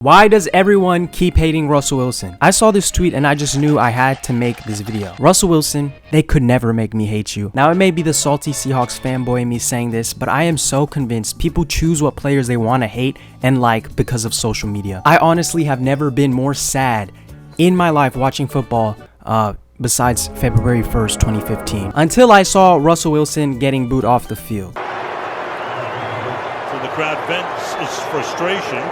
Why does everyone keep hating Russell Wilson? I saw this tweet and I just knew I had to make this video. Russell Wilson, they could never make me hate you. Now it may be the salty Seahawks fanboy in me saying this, but I am so convinced people choose what players they want to hate and like because of social media. I honestly have never been more sad in my life watching football, besides February 1st, 2015, until I saw Russell Wilson getting booed off the field. So the crowd vents its frustration.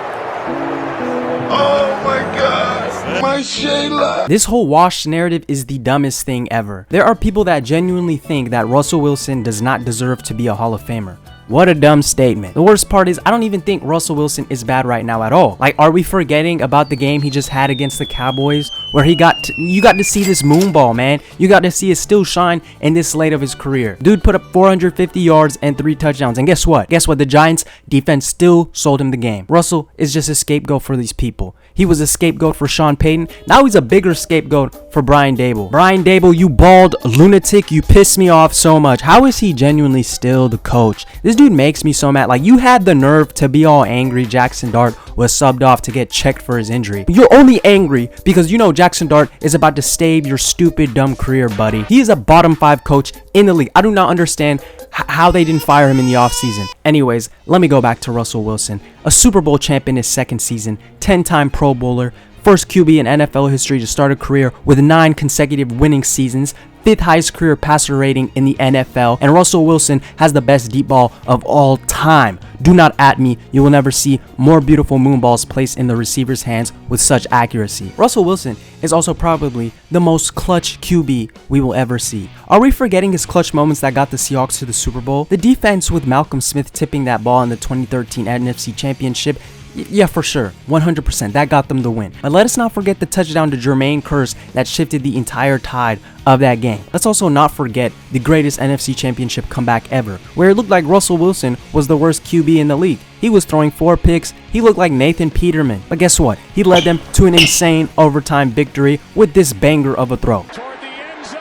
Oh my God, my Shayla. This whole wash narrative is the dumbest thing ever. There are people that genuinely think that Russell Wilson does not deserve to be a Hall of Famer. What a dumb statement. The worst part is I don't even think Russell Wilson is bad right now at all. Like, are we forgetting about the game he just had against the Cowboys where you got to see this moonball, man. You got to see it still shine in this late of his career. Dude put up 450 yards and 3 touchdowns. And guess what? The Giants defense still sold him the game. Russell is just a scapegoat for these people. He was a scapegoat for Sean Payton. Now he's a bigger scapegoat for Brian Daboll. Brian Daboll, you bald lunatic, you piss me off so much. How is he genuinely still the coach? This dude makes me so mad. Like, you had the nerve to be all angry Jackson Dart was subbed off to get checked for his injury. You're only angry because you know Jackson Dart is about to stave your stupid dumb career, buddy. He is a bottom 5 coach in the league. I do not understand how they didn't fire him in the offseason. Anyways, let me go back to Russell Wilson. A Super Bowl champ in his second season, 10-time Pro Bowler, first QB in NFL history to start a career with 9 consecutive winning seasons, 5th highest career passer rating in the NFL, and Russell Wilson has the best deep ball of all time. Do not at me, you will never see more beautiful moon balls placed in the receiver's hands with such accuracy. Russell Wilson is also probably the most clutch QB we will ever see. Are we forgetting his clutch moments that got the Seahawks to the Super Bowl? The defense with Malcolm Smith tipping that ball in the 2013 NFC Championship, yeah, for sure, 100%, that got them the win. But let us not forget the touchdown to Jermaine Kearse that shifted the entire tide of that game. Let's also not forget the greatest NFC Championship comeback ever, where it looked like Russell Wilson was the worst QB in the league. He was throwing 4 picks, he looked like Nathan Peterman. But guess what? He led them to an insane overtime victory with this banger of a throw. Toward the end zone,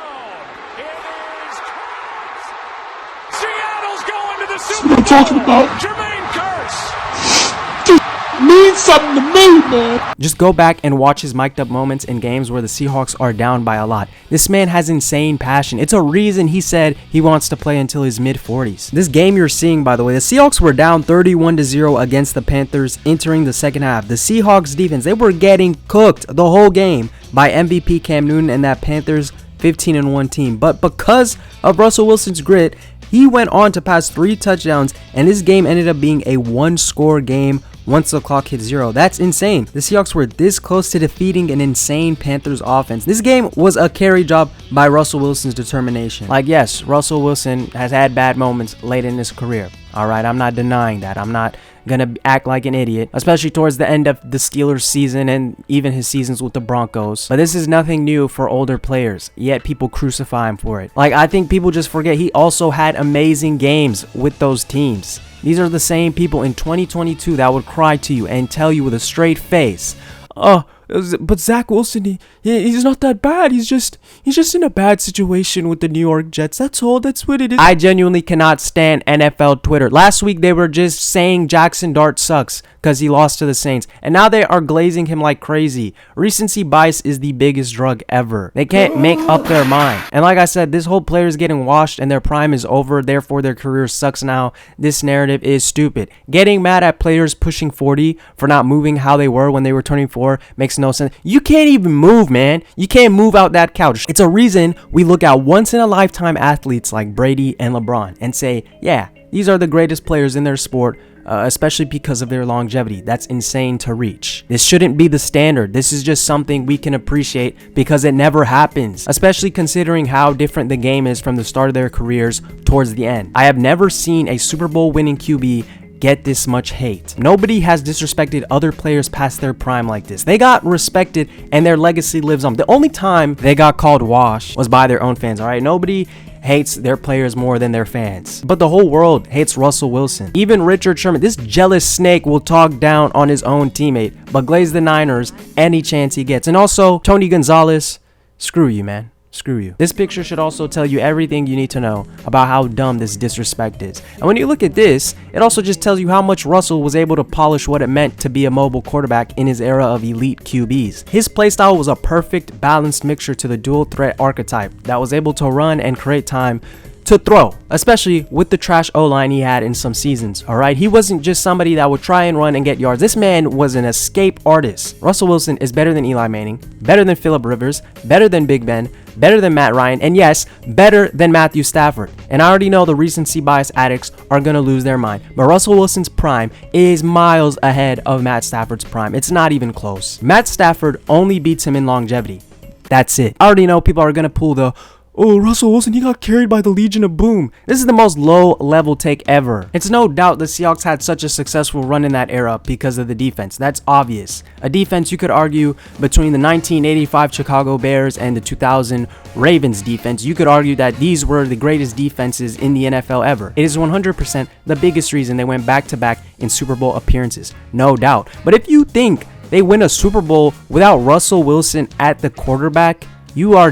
it is caught. Seattle's going to the Super Bowl. What I'm talking about. Jermaine Kearse. Means something to me, man. Just go back and watch his mic'd up moments in games where the Seahawks are down by a lot. This man has insane passion. It's a reason he said he wants to play until his mid-40s. This game you're seeing, by the way, the Seahawks were down 31-0 against the Panthers entering the second half. The Seahawks defense, they were getting cooked the whole game by MVP Cam Newton and that Panthers 15-1 team. But because of Russell Wilson's grit, he went on to pass 3 touchdowns, and this game ended up being a 1-score game once the clock hit 0. That's insane. The Seahawks were this close to defeating an insane Panthers offense. This game was a carry job by Russell Wilson's determination. Like, yes, Russell Wilson has had bad moments late in his career. Alright, I'm not denying that. I'm not gonna act like an idiot, especially towards the end of the Steelers season and even his seasons with the Broncos. But this is nothing new for older players, yet people crucify him for it. Like, I think people just forget he also had amazing games with those teams. These are the same people in 2022 that would cry to you and tell you with a straight face, oh, but Zach Wilson, he's not that bad. He's just in a bad situation with the New York Jets. That's all. That's what it is. I genuinely cannot stand NFL Twitter. Last week they were just saying Jackson Dart sucks because he lost to the Saints, and now they are glazing him like crazy. Recency bias is the biggest drug ever. They can't make up their mind. And like I said, this whole player is getting washed and their prime is over, therefore their career sucks now. This narrative is stupid. Getting mad at players pushing 40 for not moving how they were when they were turning 4 makes no sense. You can't even move, man. You can't move out that couch. It's a reason we look at once in a lifetime athletes like Brady and LeBron and say, yeah, these are the greatest players in their sport, especially because of their longevity. That's insane to reach. This shouldn't be the standard. This is just something we can appreciate because it never happens, especially considering how different the game is from the start of their careers towards the end. I have never seen a Super Bowl winning QB get this much hate. Nobody has disrespected other players past their prime like this. They got respected and their legacy lives on. The only time they got called wash was by their own fans, all right? Nobody hates their players more than their fans. But the whole world hates Russell Wilson. Even Richard Sherman, this jealous snake, will talk down on his own teammate, but glaze the Niners any chance he gets. And also, Tony Gonzalez, screw you, man. screw you. This picture should also tell you everything you need to know about how dumb this disrespect is. And when you look at this, it also just tells you how much Russell was able to polish what it meant to be a mobile quarterback in his era of elite QBs. His playstyle was a perfect balanced mixture to the dual threat archetype that was able to run and create time to throw, especially with the trash O-line he had in some seasons. All right, he wasn't just somebody that would try and run and get yards. This man was an escape artist. Russell Wilson is better than Eli Manning, better than Phillip Rivers, better than Big Ben, better than Matt Ryan, and yes, better than Matthew Stafford. And I already know the recency bias addicts are gonna lose their mind, but Russell Wilson's prime is miles ahead of Matt Stafford's prime. It's not even close. Matt Stafford only beats him in longevity. That's it. I already know people are gonna pull the, oh, Russell Wilson, he got carried by the Legion of Boom. This is the most low-level take ever. It's no doubt the Seahawks had such a successful run in that era because of the defense. That's obvious. A defense you could argue between the 1985 Chicago Bears and the 2000 Ravens defense. You could argue that these were the greatest defenses in the NFL ever. It is 100% the biggest reason they went back-to-back in Super Bowl appearances. No doubt. But if you think they win a Super Bowl without Russell Wilson at the quarterback, you're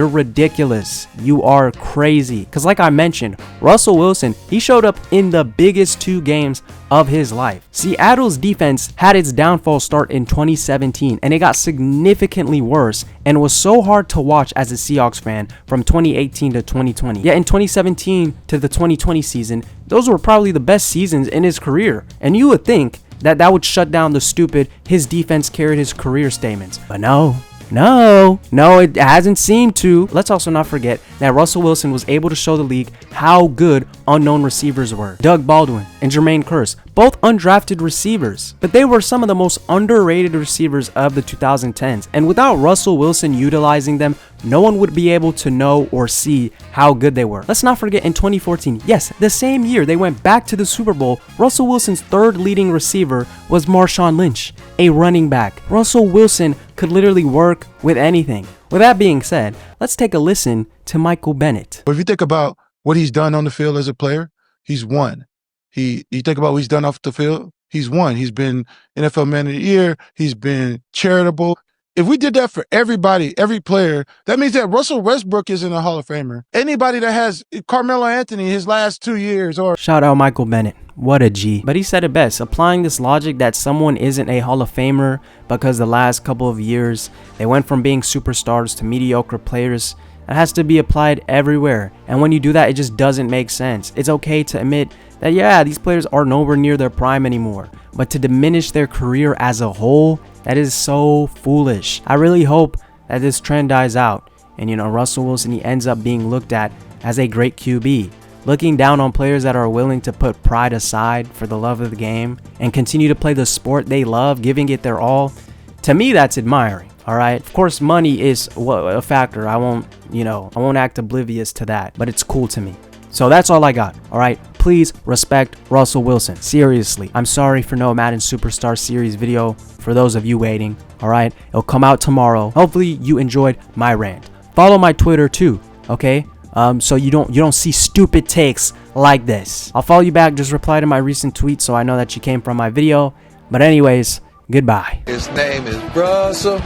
ridiculous. You are crazy. Because like I mentioned, Russell Wilson, he showed up in the biggest 2 games of his life. Seattle's defense had its downfall start in 2017, and it got significantly worse and was so hard to watch as a Seahawks fan from 2018 to 2020. Yet in 2017 to the 2020 season, those were probably the best seasons in his career. And you would think that would shut down the stupid "his defense carried his career" statements. But no, it hasn't seemed to. Let's also not forget that Russell Wilson was able to show the league how good unknown receivers were. Doug Baldwin and Jermaine Kearse, both undrafted receivers, but they were some of the most underrated receivers of the 2010s. And without Russell Wilson utilizing them, no one would be able to know or see how good they were. Let's not forget in 2014, yes, the same year they went back to the Super Bowl, Russell Wilson's third leading receiver was Marshawn Lynch, a running back. Russell Wilson could literally work with anything. With that being said, let's take a listen to Michael Bennett. But if you think about what he's done on the field as a player, he's won. You think about what he's done off the field, he's won. He's been NFL Man of the Year. He's been charitable. If we did that for everybody, every player, that means that Russell Westbrook isn't a Hall of Famer. Anybody that has Carmelo Anthony his last 2 years, or shout out Michael Bennett. What a G. But he said it best, applying this logic that someone isn't a Hall of Famer because the last couple of years they went from being superstars to mediocre players. It has to be applied everywhere. And when you do that, it just doesn't make sense. It's okay to admit that, yeah, these players are nowhere near their prime anymore. But to diminish their career as a whole, that is so foolish. I really hope that this trend dies out. And, Russell Wilson, he ends up being looked at as a great QB. Looking down on players that are willing to put pride aside for the love of the game and continue to play the sport they love, giving it their all. To me, that's admiring. All right. Of course, money is a factor. I won't act oblivious to that, but it's cool to me. So that's all I got. All right. Please respect Russell Wilson. Seriously. I'm sorry for no Madden Superstar Series video for those of you waiting. All right. It'll come out tomorrow. Hopefully you enjoyed my rant. Follow my Twitter too. Okay. So you don't see stupid takes like this. I'll follow you back. Just reply to my recent tweet so I know that you came from my video. But anyways, goodbye. His name is Russell.